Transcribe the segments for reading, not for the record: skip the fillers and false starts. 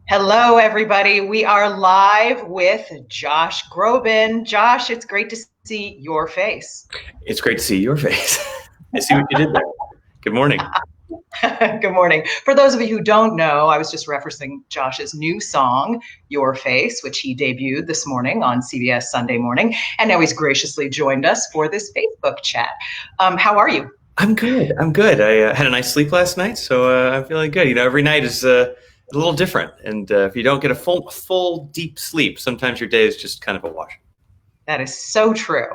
Hello, everybody. We are live with Josh Groban. Josh, it's great to see your face. It's great to see your face. I see what you did there. Good morning. Good morning. For those of you who don't know, I was just referencing Josh's new song, Your Face, which he debuted this morning on CBS Sunday Morning. And now he's graciously joined us for this Facebook chat. How are you? I'm good. I'm good. I had a nice sleep last night, so I'm feeling good. Every night is a little different, and if you don't get a full deep sleep, sometimes your day is just kind of a wash. That is so true.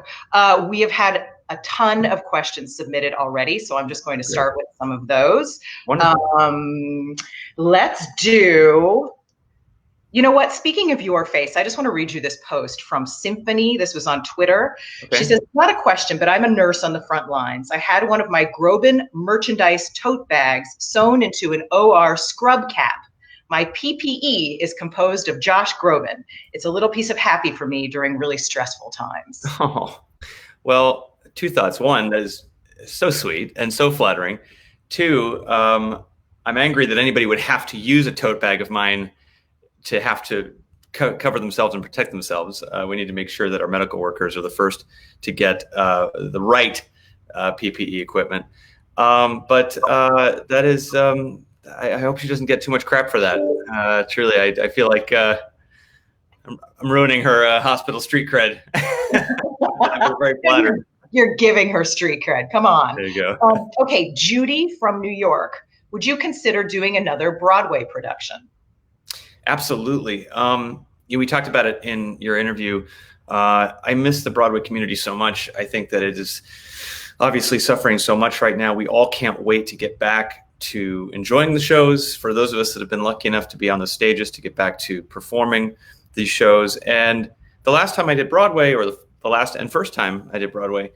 We have had a ton of questions submitted already, so I'm just going to Great. start with some of those. Wonderful. Let's do, you know what? Speaking of your face, I just want to read you this post from Symphony. This was on Twitter. She Okay. says, not a question, but I'm a nurse on the front lines. I had one of my Groban merchandise tote bags sewn into an OR scrub cap. My PPE is composed of Josh Groban. It's a little piece of happy for me during really stressful times. Oh, well, two thoughts. One, that is so sweet and so flattering. Two, I'm angry that anybody would have to use a tote bag of mine to have to cover themselves and protect themselves. We need to make sure that our medical workers are the first to get the right PPE equipment. But that is, I hope she doesn't get too much crap for that. Truly, I feel like I'm ruining her hospital street cred. I'm very flattered. You're giving her street cred. Come on. There you go. Okay, Judy from New York. Would you consider doing another Broadway production? Absolutely. We talked about it in your interview. I miss the Broadway community so much. I think that it is obviously suffering so much right now. We all can't wait to get back to enjoying the shows. For those of us that have been lucky enough to be on the stages, to get back to performing these shows. And the last time I did Broadway, or the last and first time I did Broadway,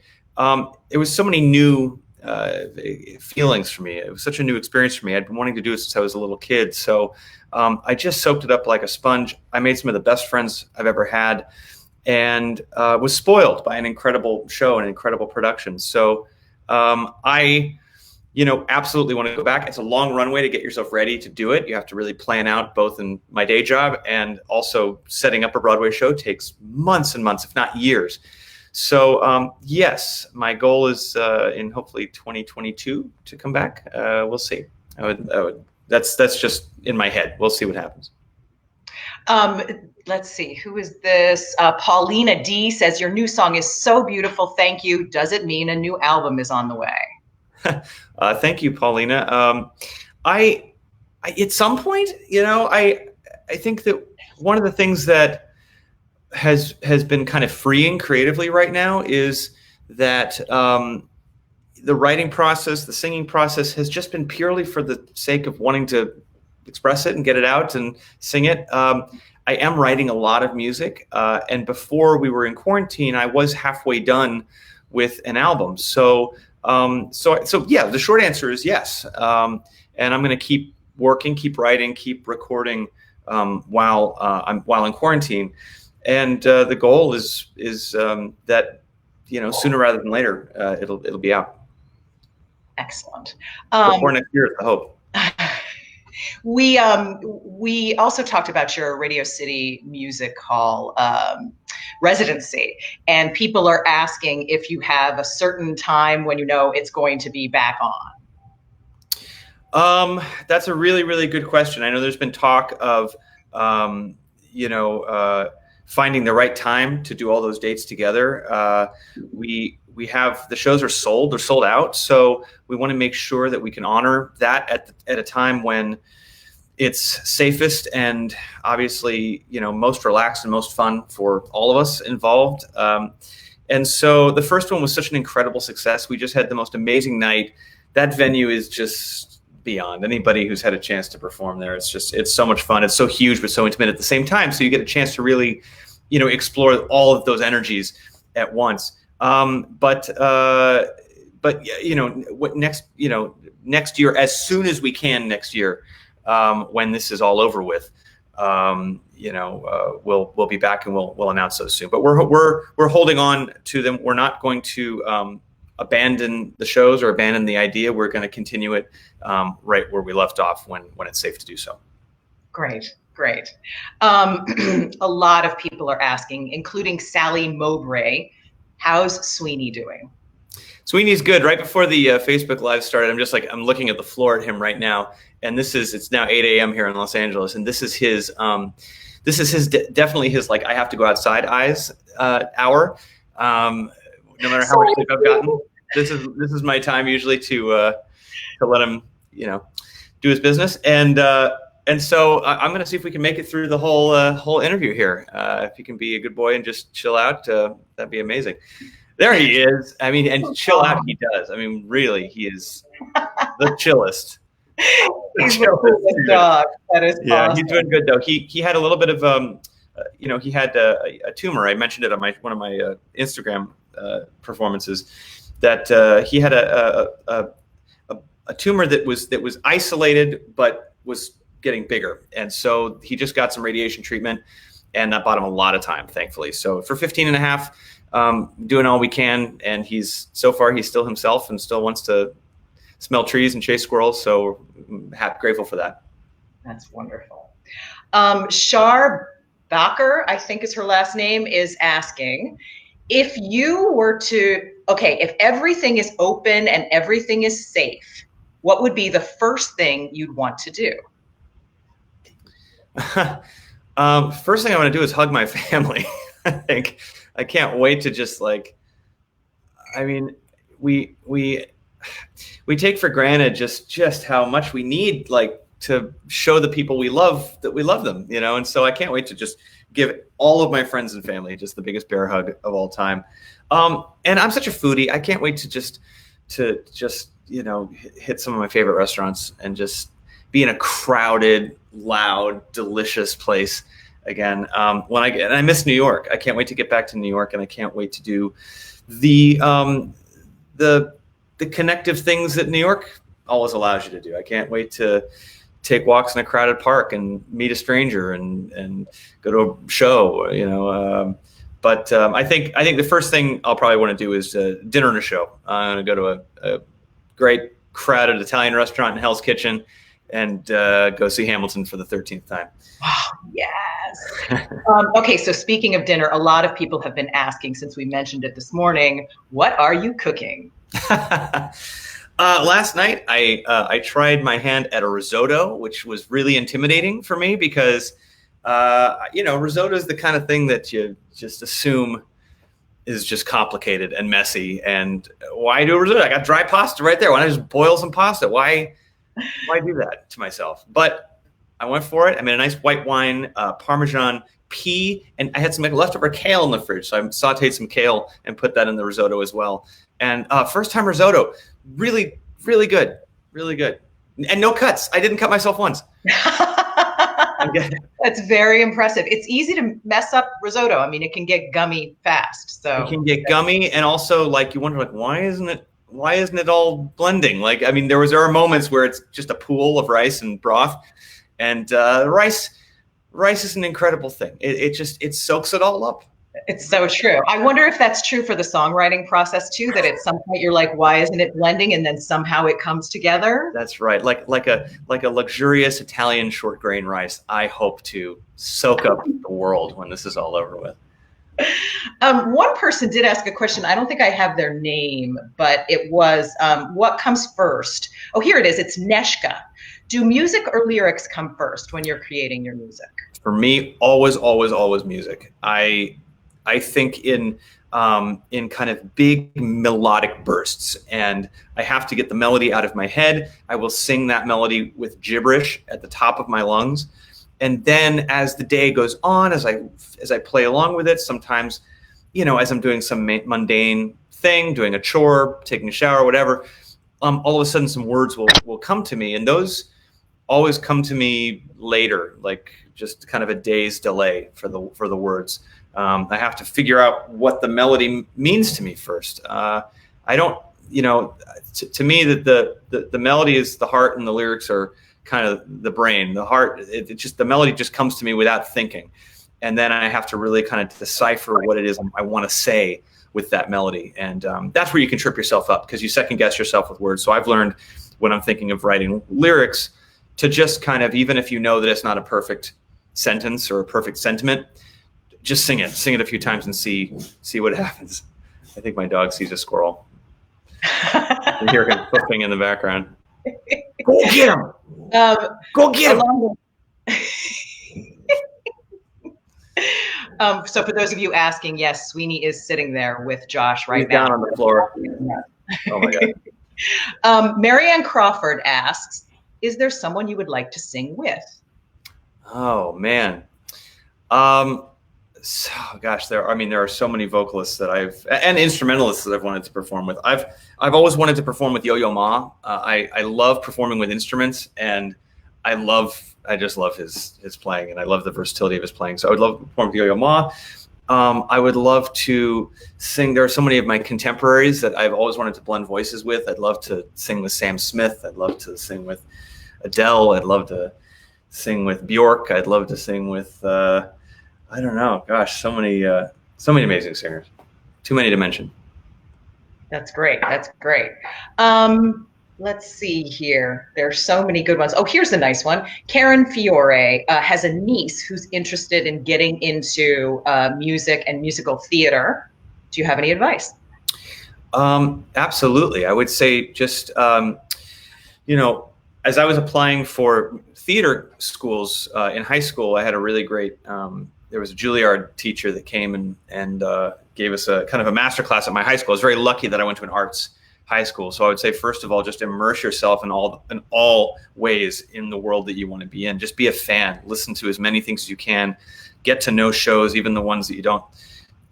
it was so many new feelings for me. It was such a new experience for me. I'd been wanting to do it since I was a little kid. So I just soaked it up like a sponge. I made some of the best friends I've ever had, and was spoiled by an incredible show and an incredible production. So I absolutely want to go back. It's a long runway to get yourself ready to do it. You have to really plan out, both in my day job and also setting up a Broadway show takes months and months, if not years. So yes, my goal is in hopefully 2022 to come back. We'll see. That's just in my head. We'll see what happens. Let's see, who is this? Paulina D says, your new song is so beautiful. Thank you. Does it mean a new album is on the way? Thank you, Paulina. I at some point, I think that one of the things that has been kind of freeing creatively right now is that the writing process, the singing process has just been purely for the sake of wanting to express it and get it out and sing it. I am writing a lot of music, and before we were in quarantine, I was halfway done with an album. So yeah, the short answer is yes. And I'm going to keep working, keep writing, keep recording while in quarantine. And the goal is that sooner rather than later it'll be out. Excellent. Before next year is the hope. We also talked about your Radio City Music Hall residency, and people are asking if you have a certain time when it's going to be back on. That's a really, really good question. I know there's been talk of finding the right time to do all those dates together. We have, the shows are sold, they're sold out. So we want to make sure that we can honor that at a time when it's safest and obviously, most relaxed and most fun for all of us involved. And so the first one was such an incredible success. We just had the most amazing night. That venue is just beyond anybody who's had a chance to perform there. It's so much fun. It's so huge, but so intimate at the same time. So you get a chance to really, explore all of those energies at once. But next year, as soon as we can next year, when this is all over with, we'll be back and we'll announce those soon. But we're holding on to them. We're not going to abandon the shows or abandon the idea. We're going to continue it right where we left off when it's safe to do so. Great, great. A lot of people are asking, including Sally Mowbray, how's Sweeney doing? Sweeney's good. Right before the Facebook Live started, I'm looking at the floor at him right now, and it's now 8 a.m. here in Los Angeles, and this is his definitely his like I have to go outside eyes hour. No matter how much sleep I've gotten, this is my time usually to let him do his business, and so I'm going to see if we can make it through the whole interview here. If he can be a good boy and just chill out, that'd be amazing. There he is. I mean, and chill out he does. I mean, really, he is the chillest. He's the coolest dog. That is awesome. He's doing good though. He had a little bit of he had a tumor. I mentioned it on one of my Instagram performances that he had a tumor that was isolated but was getting bigger, and so he just got some radiation treatment, and that bought him a lot of time, thankfully. So for 15 and a half. Doing all we can, and he's still himself and still wants to smell trees and chase squirrels. So grateful for that. That's wonderful. Shar Bacher, I think is her last name, is asking if everything is open and everything is safe, what would be the first thing you'd want to do? First thing I want to do is hug my family. I think. I can't wait to just we take for granted just how much we need to show the people we love that we love them, and so I can't wait to just give all of my friends and family just the biggest bear hug of all time. And I'm such a foodie. I can't wait to just hit some of my favorite restaurants and just be in a crowded, loud, delicious place again. I miss New York. I can't wait to get back to New York, and I can't wait to do the connective things that New York always allows you to do. I can't wait to take walks in a crowded park and meet a stranger and go to a show. But I think the first thing I'll probably want to do is dinner and a show. I'm going to go to a great crowded Italian restaurant in Hell's Kitchen and go see Hamilton for the 13th time. Oh, yes. Okay, so speaking of dinner, a lot of people have been asking since we mentioned it this morning, what are you cooking? Last night, I tried my hand at a risotto, which was really intimidating for me because, risotto is the kind of thing that you just assume is just complicated and messy. And why do a risotto? I got dry pasta right there. Why not just boil some pasta? Why do that to myself? But I went for it. I made a nice white wine, Parmesan pea, and I had some leftover kale in the fridge. So I sauteed some kale and put that in the risotto as well. And first time risotto, really, really good. Really good. And no cuts. I didn't cut myself once. That's very impressive. It's easy to mess up risotto. I mean, it can get gummy fast. So it can get gummy, and also you wonder why isn't it all blending? There are moments where it's just a pool of rice and broth, and rice is an incredible thing. It soaks it all up. It's so true. I wonder if that's true for the songwriting process too, that at some point you're like, why isn't it blending? And then somehow it comes together. That's right. Like a luxurious Italian short grain rice. I hope to soak up the world when this is all over with. One person did ask a question. I don't think I have their name, but it was, what comes first? Oh, here it is. It's Neshka. Do music or lyrics come first when you're creating your music? For me, always, always, always music. I think in kind of big melodic bursts, and I have to get the melody out of my head. I will sing that melody with gibberish at the top of my lungs. And then as the day goes on, as I play along with it, sometimes, as I'm doing some mundane thing, doing a chore, taking a shower, whatever, all of a sudden some words will come to me, and those always come to me later, like just kind of a day's delay for the words. I have to figure out what the melody means to me first. I don't, to me that the melody is the heart and the lyrics are kind of the brain. The heart, the melody just comes to me without thinking. And then I have to really kind of decipher what it is I want to say with that melody. And that's where you can trip yourself up because you second guess yourself with words. So I've learned when I'm thinking of writing lyrics to just kind of, even if you know that it's not a perfect sentence or a perfect sentiment, just sing it a few times and see what happens. I think my dog sees a squirrel. You hear him flipping in the background. Go get him! Go get him! So for those of you asking, yes, Sweeney is sitting there with Josh right He's now. down on the floor. Oh my God. Marianne Crawford asks, is there someone you would like to sing with? Oh man. So, gosh, there are so many vocalists that and instrumentalists that I've wanted to perform with. I've always wanted to perform with Yo-Yo Ma. I love performing with instruments, and I just love his playing, and I love the versatility of his playing. So I would love to perform with Yo-Yo Ma. I would love to sing. There are so many of my contemporaries that I've always wanted to blend voices with. I'd love to sing with Sam Smith. I'd love to sing with Adele. I'd love to sing with Bjork. I'd love to sing with I don't know. Gosh, so many amazing singers. Too many to mention. That's great. That's great. Let's see here. There's so many good ones. Oh, here's a nice one. Karen Fiore has a niece who's interested in getting into music and musical theater. Do you have any advice? Absolutely. I would say just, as I was applying for theater schools in high school, I had a really great, there was a Juilliard teacher that came and gave us a kind of a master class at my high school. I was very lucky that I went to an arts high school. So I would say, first of all, just immerse yourself in all ways in the world that you want to be in. Just be a fan, listen to as many things as you can, get to know shows, even the ones that you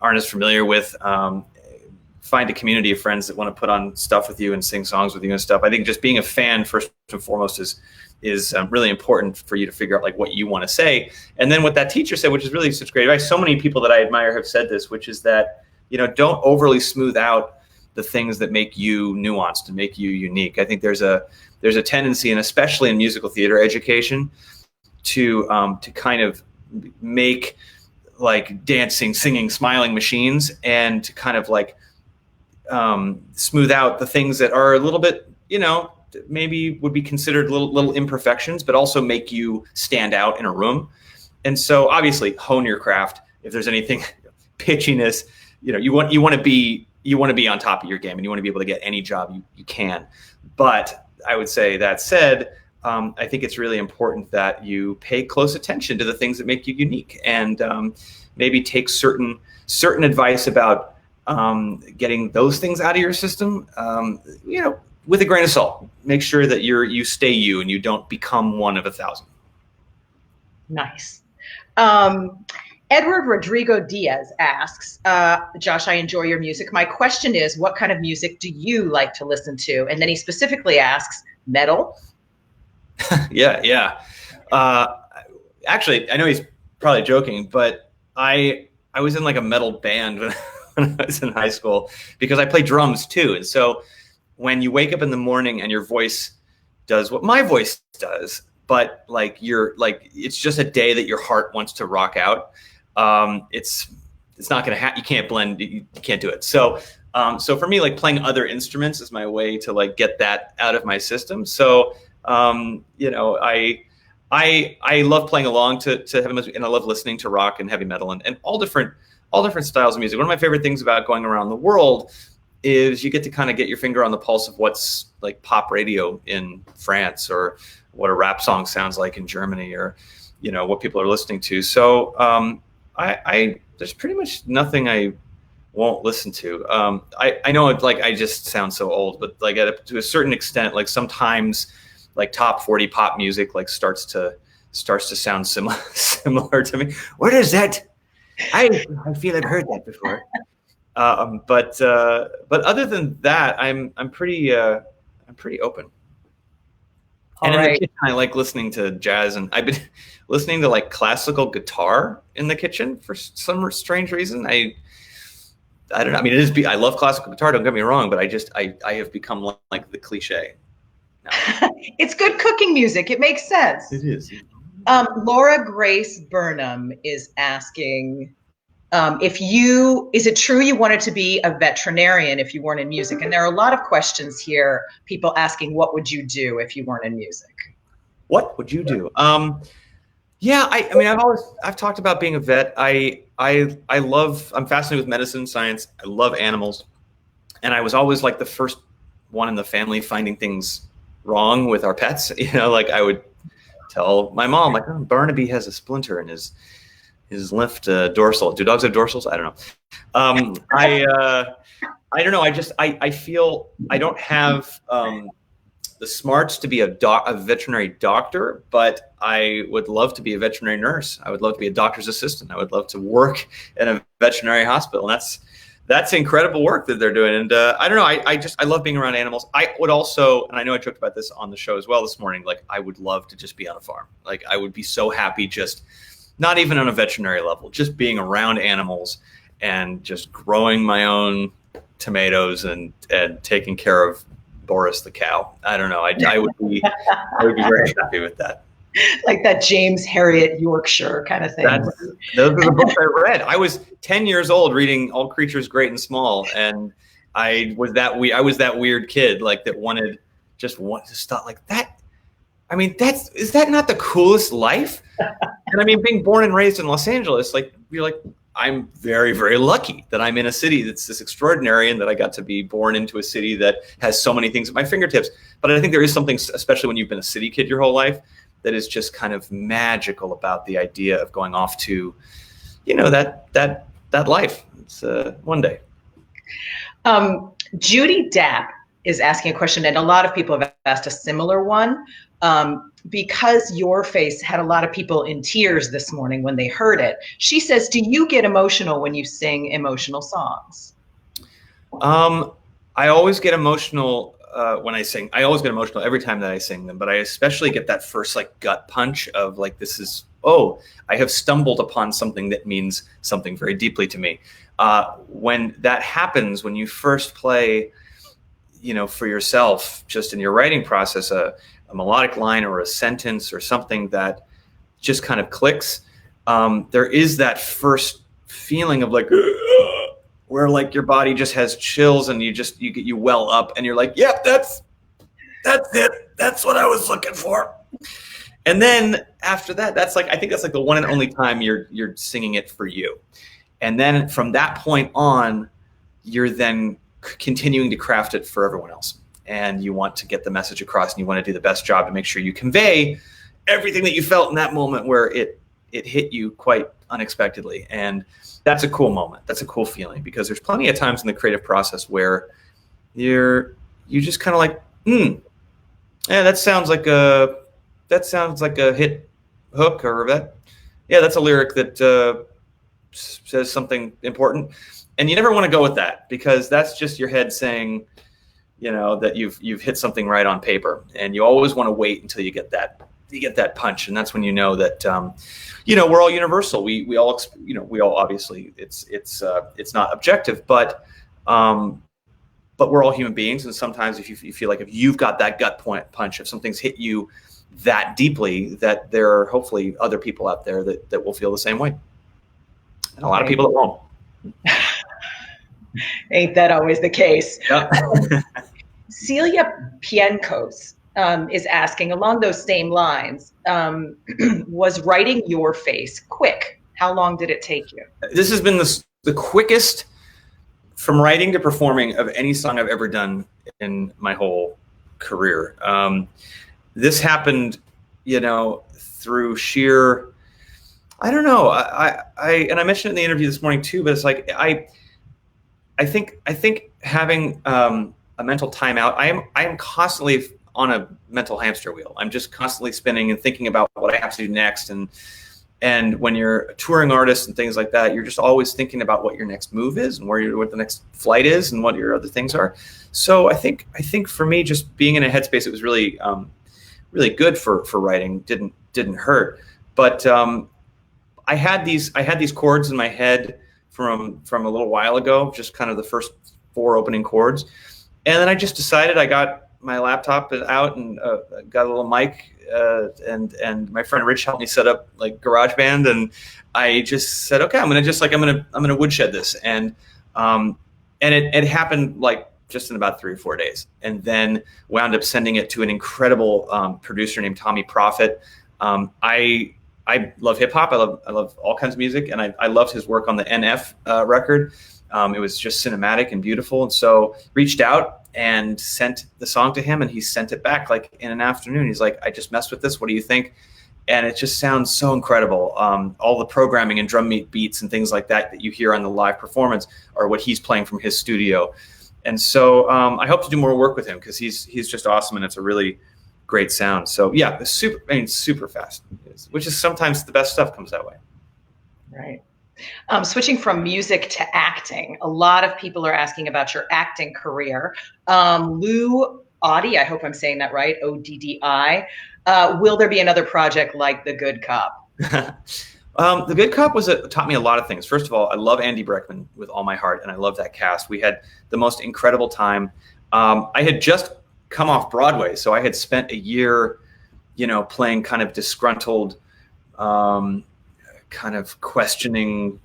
aren't as familiar with. Find a community of friends that want to put on stuff with you and sing songs with you and stuff. I think just being a fan first and foremost is really important for you to figure out like what you want to say. And then what that teacher said, which is really such great advice. So many people that I admire have said this, which is that, don't overly smooth out the things that make you nuanced and make you unique. I think there's a tendency, and especially in musical theater education, to kind of make like dancing, singing, smiling machines, and to kind of like smooth out the things that are a little bit, maybe would be considered little imperfections, but also make you stand out in a room. And so obviously hone your craft. If there's anything pitchiness, you want to be on top of your game, and you want to be able to get any job you can. But I would say, that said, I think it's really important that you pay close attention to the things that make you unique, and maybe take certain advice about getting those things out of your system, with a grain of salt. Make sure that you stay you and you don't become one of 1,000. Nice. Edward Rodrigo Diaz asks, Josh, I enjoy your music. My question is, what kind of music do you like to listen to? And then he specifically asks, metal? Yeah. Actually, I know he's probably joking, but I was in like a metal band when I was in high school, because I play drums too. And so when you wake up in the morning and your voice does what my voice does, but like it's just a day that your heart wants to rock out. It's not going to happen. You can't blend. You can't do it. So for me, like playing other instruments is my way to like get that out of my system. So, I love playing along to heavy music, and I love listening to rock and heavy metal and all different styles of music. One of my favorite things about going around the world is you get to kind of get your finger on the pulse of what's like pop radio in France, or what a rap song sounds like in Germany, or, what people are listening to. So, there's pretty much nothing I won't listen to. I know I just sound so old, but like to a certain extent, like sometimes like top 40 pop music like starts to sound similar to me. What is that? I feel I've heard that before. But other than that, I'm pretty open. All and right. In the kitchen, I like listening to jazz, and I've been listening to like classical guitar in the kitchen for some strange reason. I don't know. I mean, I love classical guitar. Don't get me wrong, but I have become like the cliche now. It's good cooking music. It makes sense. It is. Laura Grace Burnham is asking, is it true you wanted to be a veterinarian if you weren't in music? And there are a lot of questions here, people asking, what would you do if you weren't in music? What would you do? Yeah, I mean, I've talked about being a vet. I'm fascinated with medicine, science. I love animals. And I was always like the first one in the family finding things wrong with our pets. Like I would tell my mom, like, oh, Barnaby has a splinter in his left dorsal. Do dogs have dorsals? I don't know. I don't know. I feel I don't have the smarts to be a veterinary doctor, but I would love to be a veterinary nurse. I would love to be a doctor's assistant. I would love to work in a veterinary hospital. And that's incredible work that they're doing. And I don't know. I love being around animals. I would also, and I know I joked about this on the show as well this morning, like I would love to just be on a farm. Like I would be so happy just not even on a veterinary level, just being around animals and just growing my own tomatoes and taking care of Boris the cow. I don't know. I would be very happy with that. Like that James Herriot Yorkshire kind of thing. Those are the books I read. I was 10 years old reading All Creatures Great and Small, and I was that weird kid like that wanted to stop like that. I mean, is that not the coolest life? And I mean, being born and raised in Los Angeles, like you're like, I'm very, very lucky that I'm in a city that's this extraordinary and that I got to be born into a city that has so many things at my fingertips. But I think there is something, especially when you've been a city kid your whole life, that is just kind of magical about the idea of going off to, that life. It's one day. Judy Dapp is asking a question, and a lot of people have asked a similar one. Because your face had a lot of people in tears this morning when they heard it. She says, do you get emotional when you sing emotional songs? I always get emotional when I sing. I always get emotional every time that I sing them, but I especially get that first like gut punch of like, I have stumbled upon something that means something very deeply to me. When that happens, when you first play, for yourself, just in your writing process, a melodic line or a sentence or something that just kind of clicks, there is that first feeling of like, where like your body just has chills and you well up and you're like, yep, that's it. That's what I was looking for. And then after that, I think that's like the one and only time you're singing it for you. And then from that point on, you're then continuing to craft it for everyone else. And you want to get the message across and you want to do the best job to make sure you convey everything that you felt in that moment where it hit you quite unexpectedly. And that's a cool moment. That's a cool feeling, because there's plenty of times in the creative process where you just kind of like, yeah, that sounds like a hit hook, or that's a lyric that says something important. And you never want to go with that, because that's just your head saying, that you've hit something right on paper. And you always want to wait until you get that punch. And that's when that, we're all universal. We all obviously it's not objective, but we're all human beings. And sometimes if you feel like if you've got that gut punch, if something's hit you that deeply, that there are hopefully other people out there that will feel the same way. And a lot of people that won't. Ain't that always the case? Yeah. Celia Pienkos is asking along those same lines, was writing your face quick? How long did it take you? This has been the quickest from writing to performing of any song I've ever done in my whole career. This happened, through sheer, I don't know. I mentioned it in the interview this morning too, but it's like, I think having a mental timeout, I am constantly on a mental hamster wheel. I'm just constantly spinning and thinking about what I have to do next. And when you're a touring artist and things like that, you're just always thinking about what your next move is and what the next flight is and what your other things are. So I think for me, just being in a headspace, it was really, really good for writing. Didn't hurt. But I had these chords in my head from a little while ago, just kind of the first 4 opening chords. And then I just decided, I got my laptop out and got a little mic, and my friend Rich helped me set up like GarageBand, and I just said, okay, I'm gonna woodshed this, and it happened like just in about 3 or 4 days, and then wound up sending it to an incredible producer named Tommy Profit. I love hip hop. I love all kinds of music, and I loved his work on the NF record. It was just cinematic and beautiful, and so reached out and sent the song to him, and he sent it back like in an afternoon. He's like, I just messed with this. What do you think? And it just sounds so incredible. All the programming and drum beats and things like that you hear on the live performance are what he's playing from his studio. And so I hope to do more work with him because he's just awesome, and it's a really great sound. So yeah, super fast, which is sometimes the best stuff comes that way. Right. Switching from music to acting, a lot of people are asking about your acting career. Lou Oddi, I hope I'm saying that right, Oddi. Will there be another project like The Good Cop? The Good Cop taught me a lot of things. First of all, I love Andy Breckman with all my heart, and I love that cast. We had the most incredible time. I had just come off Broadway, so I had spent a year, playing kind of disgruntled, kind of questioning,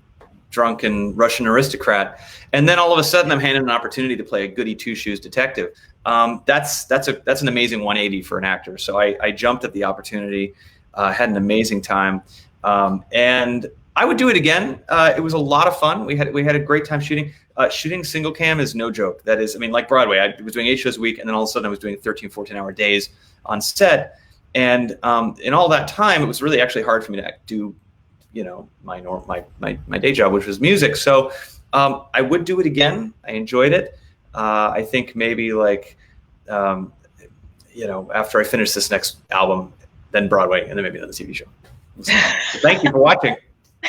drunken Russian aristocrat, and then all of a sudden I'm handed an opportunity to play a goody two-shoes detective. That's an amazing 180 for an actor. So I jumped at the opportunity, had an amazing time, and I would do it again. It was a lot of fun. We had a great time shooting. Shooting single cam is no joke. That is, like Broadway, I was doing 8 shows a week, and then all of a sudden I was doing 13, 14-hour days on set. And in all that time, it was really actually hard for me to do, my day job, which was music. So I would do it again. I enjoyed it. I think maybe after I finish this next album, then Broadway, and then maybe another TV show. So, thank you for watching.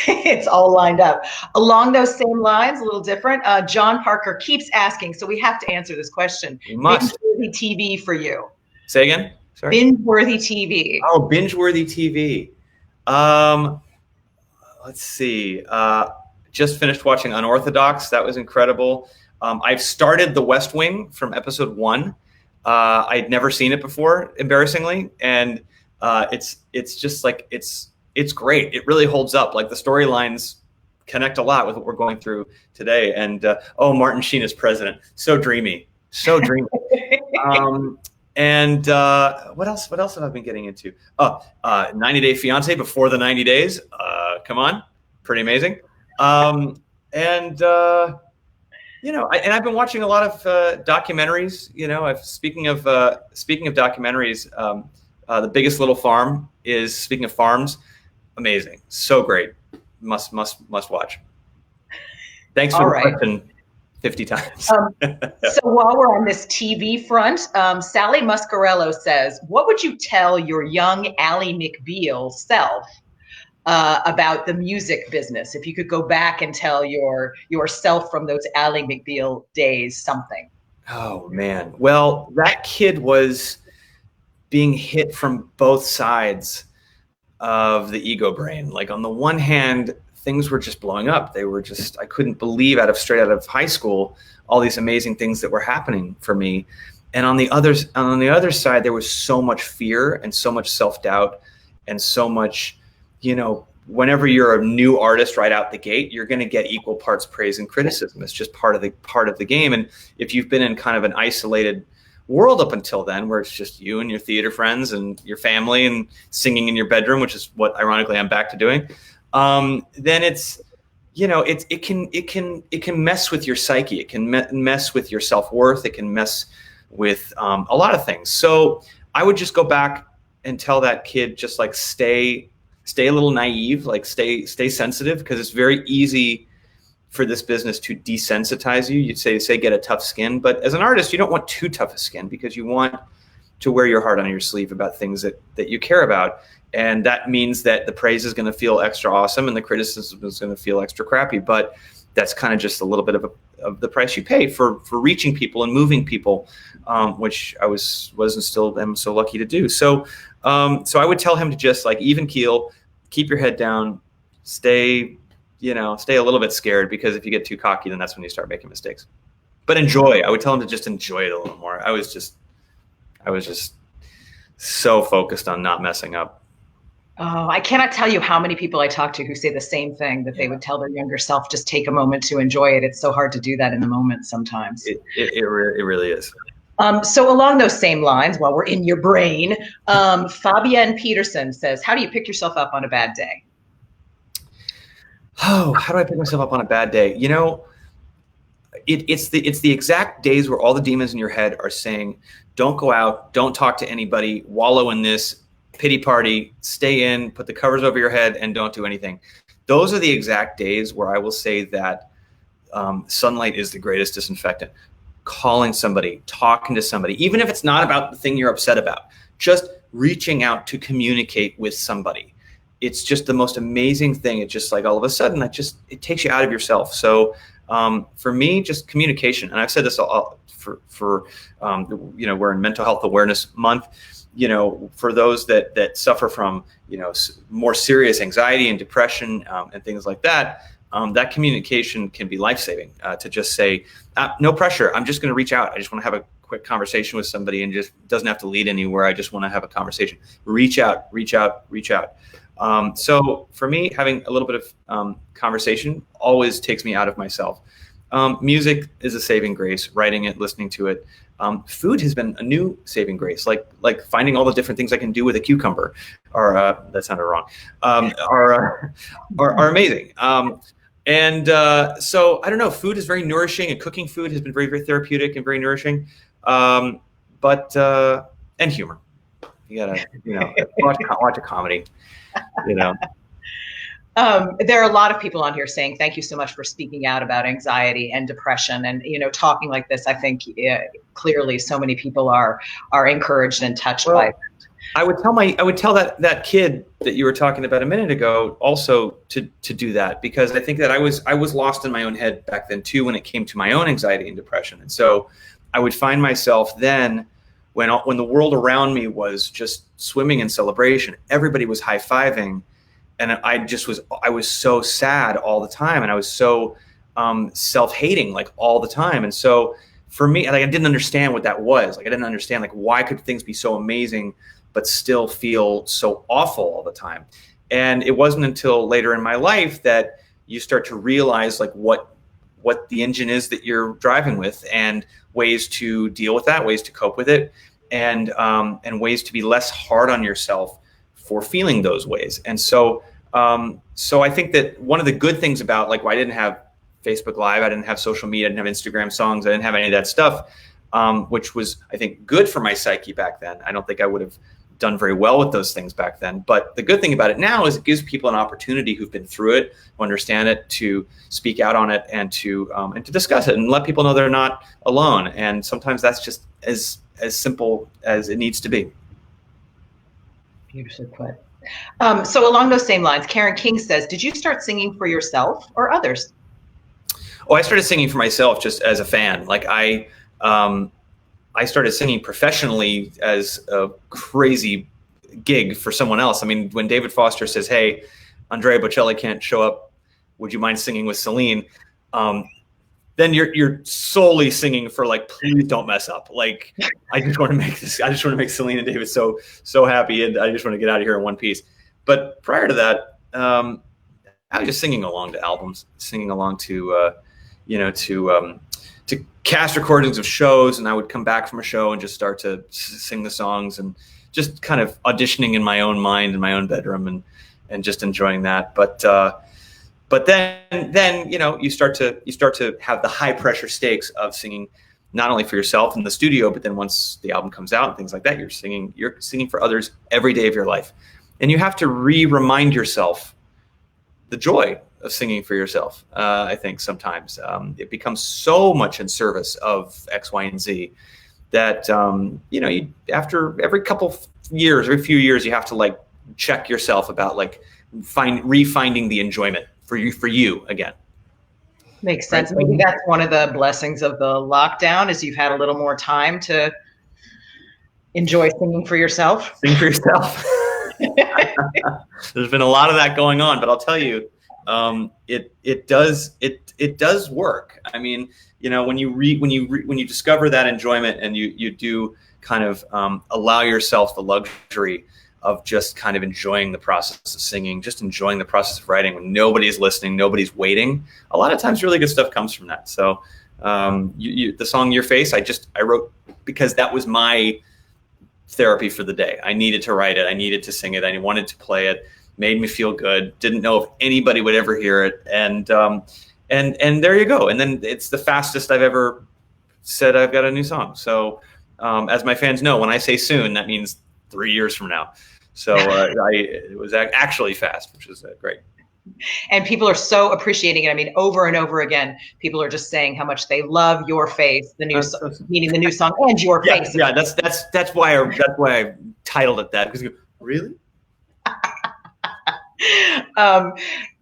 It's all lined up. Along those same lines, a little different. John Parker keeps asking, so we have to answer this question. We must. Binge-worthy TV for you. Say again? Sorry. Binge-worthy TV. Oh, binge-worthy TV. Let's see. Just finished watching Unorthodox. That was incredible. I've started The West Wing from episode 1. I'd never seen it before, embarrassingly, and it's just like it's great. It really holds up. Like the storylines connect a lot with what we're going through today. And Martin Sheen is president. So dreamy. So dreamy. And what else have I been getting into? 90 Day Fiance before the 90 days. Come on, pretty amazing. And I've been watching a lot of documentaries. Speaking of documentaries, The Biggest Little Farm is, speaking of farms, amazing, so great, must watch. Thanks for the question 50 times. So while we're on this TV front, Sally Muscarello says, what would you tell your young Ally McBeal self about the music business? If you could go back and tell yourself from those Ally McBeal days something. Oh man, well, that kid was being hit from both sides of the ego brain. Like on the one hand, things were just blowing up. They were just, I couldn't believe straight out of high school, all these amazing things that were happening for me. And on the other side, there was so much fear and so much self-doubt and so much, whenever you're a new artist right out the gate, you're going to get equal parts praise and criticism. It's just part of the game. And if you've been in kind of an isolated world up until then, where it's just you and your theater friends and your family and singing in your bedroom, which is what ironically I'm back to doing, then it's, it can mess with your psyche. It can mess with your self-worth. It can mess with a lot of things. So I would just go back and tell that kid, just like stay a little naive, like stay sensitive, because it's very easy for this business to desensitize you. You'd say get a tough skin, but as an artist, you don't want too tough a skin, because you want to wear your heart on your sleeve about things that you care about. And that means that the praise is going to feel extra awesome and the criticism is going to feel extra crappy. But that's kind of just a little bit of the price you pay for reaching people and moving people, which I wasn't still am so lucky to do. So I would tell him to just like even keel, keep your head down, stay a little bit scared, because if you get too cocky, then that's when you start making mistakes. But enjoy. I would tell him to just enjoy it a little more. I was just so focused on not messing up. Oh, I cannot tell you how many people I talk to who say the same thing, that they Yeah. would tell their younger self, just take a moment to enjoy it. It's so hard to do that in the moment sometimes. It really is. So along those same lines, while we're in your brain, Fabienne Peterson says, how do you pick yourself up on a bad day? Oh, how do I pick myself up on a bad day? You know, it's the exact days where all the demons in your head are saying, don't go out, don't talk to anybody, wallow in this pity party, stay in, put the covers over your head, and don't do anything. Those are the exact days where I will say that sunlight is the greatest disinfectant. Calling somebody, talking to somebody, even if it's not about the thing you're upset about, just reaching out to communicate with somebody. It's just the most amazing thing. It's just like all of a sudden, it takes you out of yourself. So for me, just communication. And I've said this all for we're in Mental Health Awareness Month. For those that suffer from more serious anxiety and depression and things like that. That communication can be life-saving, to just say, no pressure. I'm just going to reach out. I just want to have a quick conversation with somebody, and just doesn't have to lead anywhere. I just want to have a conversation. Reach out, reach out, reach out. So for me, having a little bit of conversation always takes me out of myself. Music is a saving grace, writing it, listening to it. Food has been a new saving grace, like finding all the different things I can do with a cucumber, or that sounded wrong, are amazing. So I don't know, food is very nourishing, and cooking food has been very, very therapeutic and very nourishing. And humor. You gotta, watch a comedy, There are a lot of people on here saying, thank you so much for speaking out about anxiety and depression, and, talking like this. I think clearly so many people are encouraged and touched by it. I would tell that kid that you were talking about a minute ago also to do that, because I think that I was lost in my own head back then too, when it came to my own anxiety and depression. And so I would find myself then, when the world around me was just swimming in celebration, everybody was high-fiving, and I was so sad all the time, and I was so self-hating like all the time. And so for me, I didn't understand what that was. I didn't understand why could things be so amazing but still feel so awful all the time. And it wasn't until later in my life that you start to realize what the engine is that you're driving with, and ways to deal with that, ways to cope with it, and ways to be less hard on yourself for feeling those ways. And so I think that one of the good things about why I didn't have Facebook Live, I didn't have social media, I didn't have Instagram songs, I didn't have any of that stuff, which was, I think, good for my psyche back then. I don't think I would have done very well with those things back then. But the good thing about it now is it gives people an opportunity who've been through it, who understand it, to speak out on it, and to discuss it, and let people know they're not alone. And sometimes that's just as simple as it needs to be. Beautifully put. So along those same lines, Karen King says, did you start singing for yourself or others? Oh, I started singing for myself just as a fan. I started singing professionally as a crazy gig for someone else. I mean, when David Foster says, hey, Andrea Bocelli can't show up, would you mind singing with Celine? Then you're solely singing for please don't mess up. I just want to make Celine and David so happy, and I just want to get out of here in one piece. But prior to that, I was just singing along to albums, singing along to cast recordings of shows, and I would come back from a show and just start to sing the songs, and just kind of auditioning in my own mind in my own bedroom, and just enjoying that. But then you start to have the high pressure stakes of singing, not only for yourself in the studio, but then once the album comes out and things like that, you're singing for others every day of your life, and you have to remind yourself the joy of singing for yourself. I think sometimes it becomes so much in service of X, Y, and Z that after every few years, you have to check yourself about refinding the enjoyment for you again. Makes sense. Maybe that's one of the blessings of the lockdown, is you've had a little more time to enjoy singing for yourself. Sing for yourself. There's been a lot of that going on, but I'll tell you, it does work. I mean, when you discover that enjoyment, and you do kind of allow yourself the luxury of just kind of enjoying the process of singing, just enjoying the process of writing when nobody's listening, nobody's waiting. A lot of times really good stuff comes from that. So the song Your Face, I wrote because that was my therapy for the day. I needed to write it. I needed to sing it. I wanted to play it. Made me feel good. Didn't know if anybody would ever hear it. And there you go. And then it's the fastest I've ever said I've got a new song. So as my fans know, when I say soon, that means 3 years from now. So it was actually fast, which is great. And people are so appreciating it. I mean, over and over again, people are just saying how much they love Your Face, the new song, meaning the new song, and Your Face. Yeah, that's why I titled it that, because really.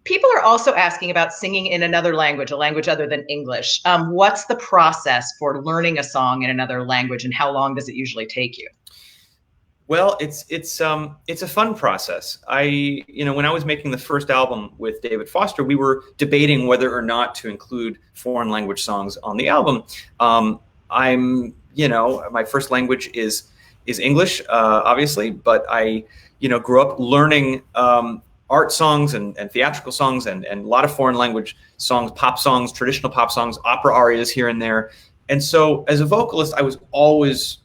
People are also asking about singing in another language, a language other than English. What's the process for learning a song in another language, and how long does it usually take you? Well, it's a fun process. When I was making the first album with David Foster, we were debating whether or not to include foreign language songs on the album. My first language is English, obviously, but I grew up learning art songs and theatrical songs and a lot of foreign language songs, pop songs, traditional pop songs, opera arias here and there. And so as a vocalist, I was always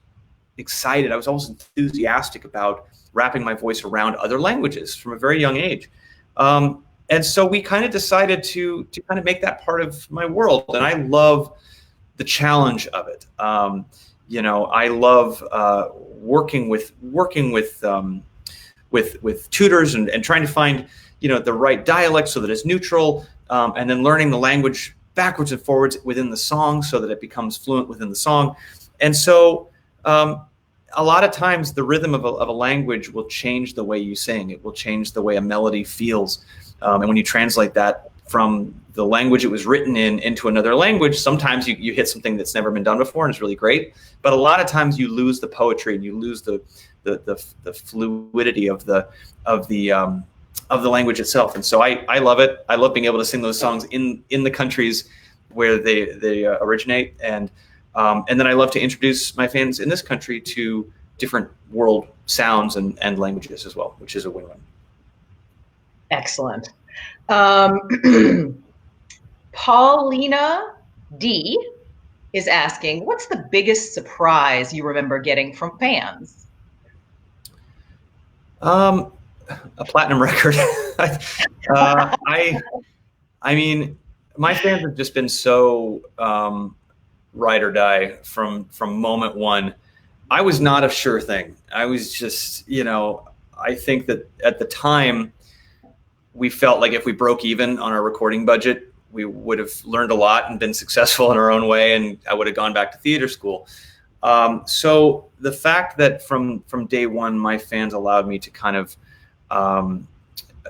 excited. I was always enthusiastic about wrapping my voice around other languages from a very young age. And so we kind of decided to kind of make that part of my world. And I love the challenge of it. I love working with tutors and trying to find, the right dialect so that it's neutral, and then learning the language backwards and forwards within the song so that it becomes fluent within the song. And so a lot of times the rhythm of a language will change the way you sing. It will change the way a melody feels. And when you translate that from the language it was written in into another language, sometimes you hit something that's never been done before and it's really great. But a lot of times you lose the poetry and you lose the fluidity of the language itself. And so I love it. I love being able to sing those songs in the countries where they originate. And then I love to introduce my fans in this country to different world sounds and languages as well, which is a win-win. Excellent. Paulina D is asking, what's the biggest surprise you remember getting from fans? A platinum record. I mean, my fans have just been so ride or die from moment one. I was not a sure thing. I was just, I think that at the time we felt like if we broke even on our recording budget, we would have learned a lot and been successful in our own way, and I would have gone back to theater school. So the fact that from day one, my fans allowed me to kind of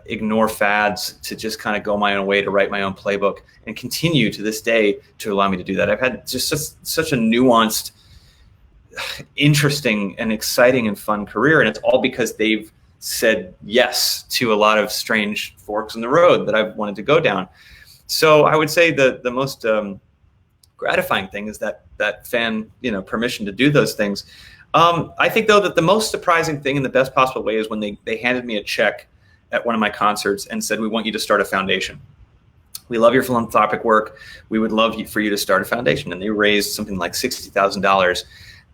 ignore fads, to just kind of go my own way, to write my own playbook, and continue to this day to allow me to do that. I've had just such a nuanced, interesting and exciting and fun career. And it's all because they've said yes to a lot of strange forks in the road that I've wanted to go down. So I would say the most gratifying thing is that fan, permission to do those things. I think though that the most surprising thing in the best possible way is when they handed me a check at one of my concerts and said, "We want you to start a foundation. We love your philanthropic work. We would love for you to start a foundation." And they raised something like $60,000,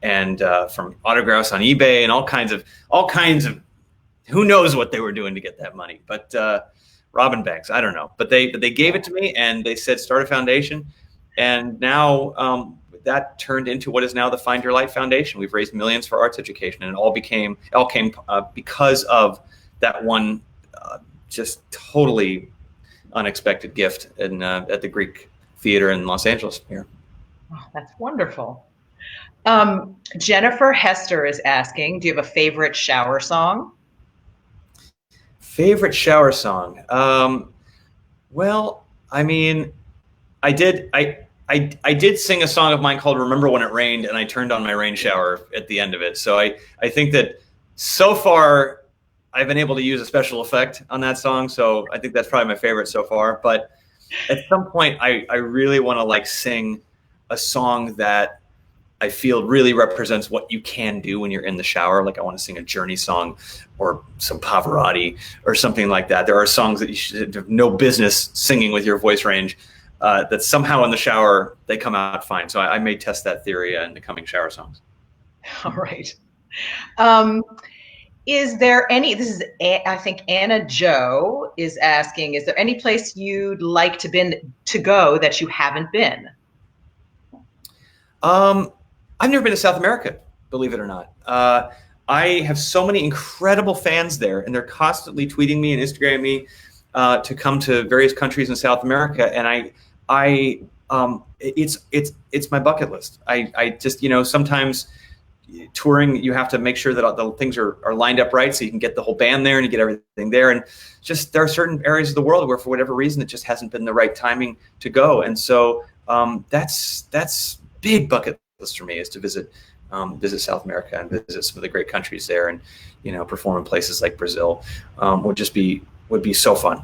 and from autographs on eBay and all kinds of, who knows what they were doing to get that money, but robbing banks, I don't know. But they gave it to me and they said, start a foundation. And now that turned into what is now the Find Your Light Foundation. We've raised millions for arts education, and it all came because of that one just totally unexpected gift at the Greek Theater in Los Angeles here. Oh, that's wonderful. Jennifer Hester is asking, do you have a favorite shower song? Favorite shower song? Well, I mean, I did sing a song of mine called "Remember When It Rained," and I turned on my rain shower at the end of it. So I think that so far I've been able to use a special effect on that song. So I think that's probably my favorite so far. But at some point I really want to sing a song that I feel really represents what you can do when you're in the shower. Like I want to sing a Journey song or some Pavarotti or something like that. There are songs that you should have no business singing with your voice range, that somehow in the shower, they come out fine. So I may test that theory in the coming shower songs. All right. Is there any, I think Anna Joe is asking, is there any place you'd like to go that you haven't been? I've never been to South America, believe it or not. I have so many incredible fans there, and they're constantly tweeting me and Instagramming me to come to various countries in South America. And it's my bucket list. I just, sometimes touring, you have to make sure that the things are lined up right so you can get the whole band there and you get everything there. And just there are certain areas of the world where for whatever reason it just hasn't been the right timing to go. And so that's big bucket list for me, is to visit South America and visit some of the great countries there, and perform in places like Brazil would be so fun.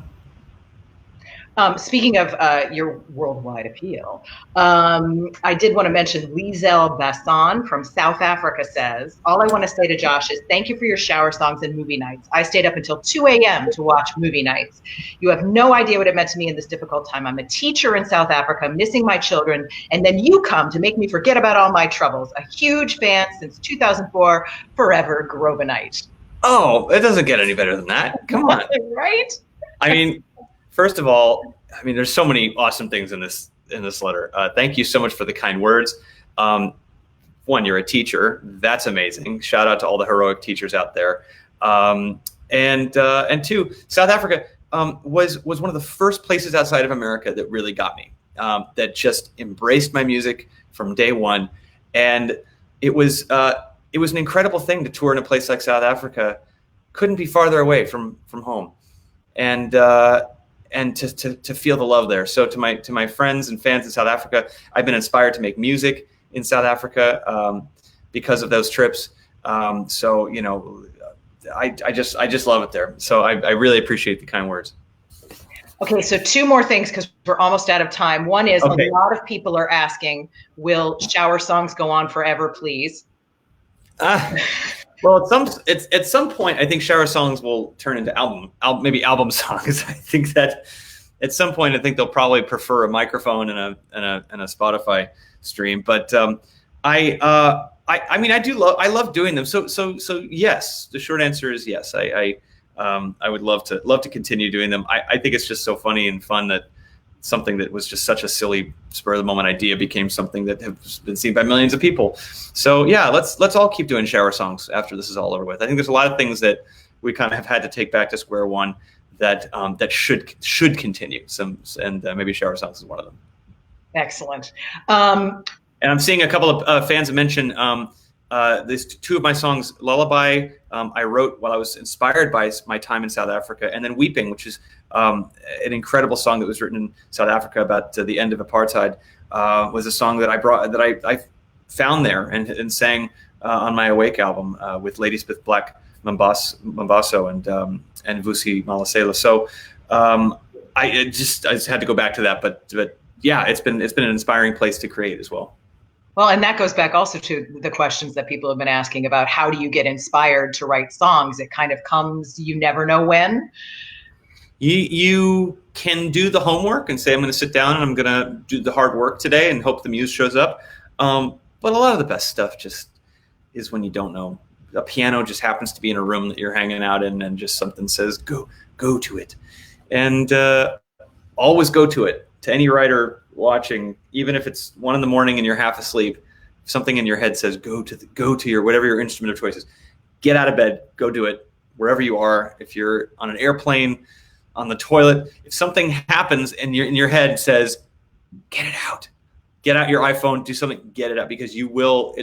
Speaking of your worldwide appeal, I did want to mention Liesel Basson from South Africa says, all I want to say to Josh is thank you for your shower songs and movie nights. I stayed up until 2 a.m. to watch movie nights. You have no idea what it meant to me in this difficult time. I'm a teacher in South Africa, missing my children, and then you come to make me forget about all my troubles. A huge fan since 2004, forever Grobanite. Oh, it doesn't get any better than that. Come on. Right? I mean, first of all, there's so many awesome things in this letter. Thank you so much for the kind words. One, you're a teacher. That's amazing. Shout out to all the heroic teachers out there. And two, South Africa was one of the first places outside of America that really got me. That just embraced my music from day one, and it was an incredible thing to tour in a place like South Africa. Couldn't be farther away from home, and to feel the love there. So to my friends and fans in South Africa, I've been inspired to make music in South Africa because of those trips. I just love it there. So I really appreciate the kind words. Okay, so two more things because we're almost out of time. One is okay. A lot of people are asking, will shower songs go on forever, please? Well, at some point, I think shower songs will turn into maybe album songs. I think that at some point, I think they'll probably prefer a microphone and a Spotify stream. But I love doing them. So yes, the short answer is yes. I would love to continue doing them. I think it's just so funny and fun that something that was just such a silly spur of the moment idea became something that has been seen by millions of people. So yeah, let's all keep doing shower songs after this is all over with. I think there's a lot of things that we kind of have had to take back to square one that should continue. Maybe shower songs is one of them. Excellent. And I'm seeing a couple of fans mention these two of my songs. Lullaby I wrote while I was inspired by my time in South Africa, and then Weeping, which is an incredible song that was written in South Africa about the end of apartheid, was a song that I found there and sang on my Awake album with Ladysmith Black Mambaso and Vusi Malasela. So I just had to go back to that, but yeah, it's been an inspiring place to create as well. Well, and that goes back also to the questions that people have been asking about how do you get inspired to write songs? It kind of comes, you never know when. You can do the homework and say, I'm going to sit down and I'm going to do the hard work today and hope the muse shows up. But a lot of the best stuff just is when you don't know. A piano just happens to be in a room that you're hanging out in, and just something says, go to it. And always go to it. To any writer watching, even if it's 1 a.m. and you're half asleep, something in your head says, go to your whatever your instrument of choice is. Get out of bed, go do it, wherever you are. If you're on an airplane, on the toilet, if something happens and in your head says, get it out, get out your iPhone, do something, get it out, because you will.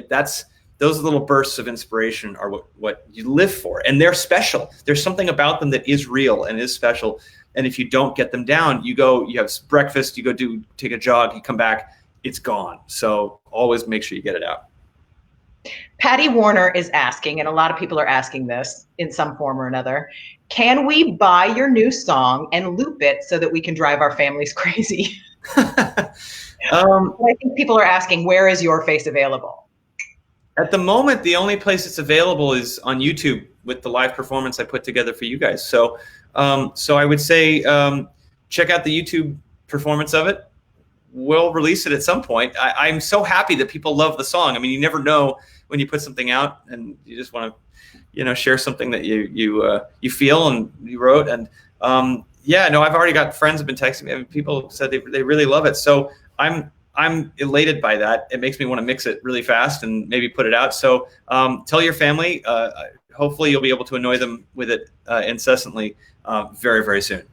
Those little bursts of inspiration are what you live for, and they're special. There's something about them that is real and is special. And if you don't get them down, you have breakfast, you go take a jog, you come back, it's gone. So always make sure you get it out. Patty Warner is asking, and a lot of people are asking this in some form or another, can we buy your new song and loop it so that we can drive our families crazy? I think people are asking, where is Your Face available? At the moment, the only place it's available is on YouTube with the live performance I put together for you guys. So, so I would say check out the YouTube performance of it. We'll release it at some point. I'm so happy that people love the song. I mean, you never know when you put something out and you just want to, share something that you feel and you wrote. And yeah, no, I've already got friends have been texting me. I mean, people said they really love it. So I'm elated by that. It makes me want to mix it really fast and maybe put it out. So tell your family. Hopefully you'll be able to annoy them with it incessantly very, very soon.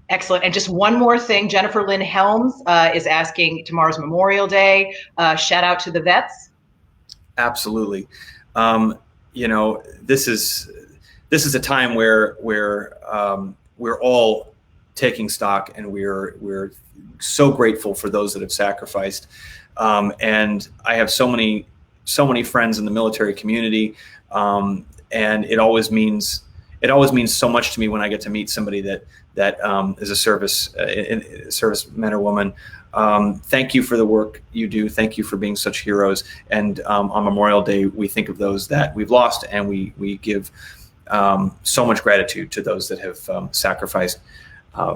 Excellent. And just one more thing, Jennifer Lynn Helms is asking, tomorrow's Memorial Day. Shout out to the vets. Absolutely. This is a time where we're all taking stock, and we're so grateful for those that have sacrificed. And I have so many friends in the military community, and it always means so much to me when I get to meet somebody that is a serviceman or woman. Thank you for the work you do. Thank you for being such heroes. And on Memorial Day, we think of those that we've lost, and we give so much gratitude to those that have sacrificed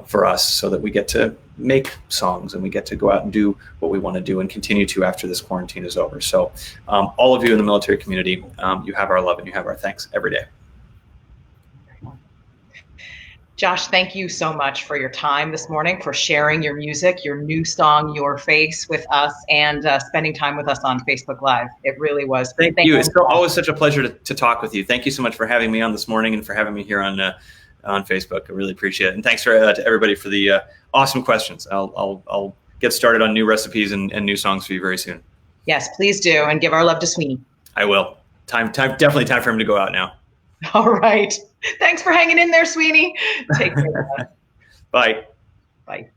for us, so that we get to make songs and we get to go out and do what we want to do and continue to after this quarantine is over. So all of you in the military community, you have our love and you have our thanks every day. Josh, thank you so much for your time this morning, for sharing your music, your new song, Your Face, with us, and spending time with us on Facebook Live. It really was. Thank you. It's always such a pleasure to talk with you. Thank you so much for having me on this morning and for having me here on Facebook. I really appreciate it. And thanks to everybody for the awesome questions. I'll get started on new recipes and new songs for you very soon. Yes, please do. And give our love to Sweeney. I will. Definitely time for him to go out now. All right. Thanks for hanging in there, Sweeney. Take care. Bye. Bye.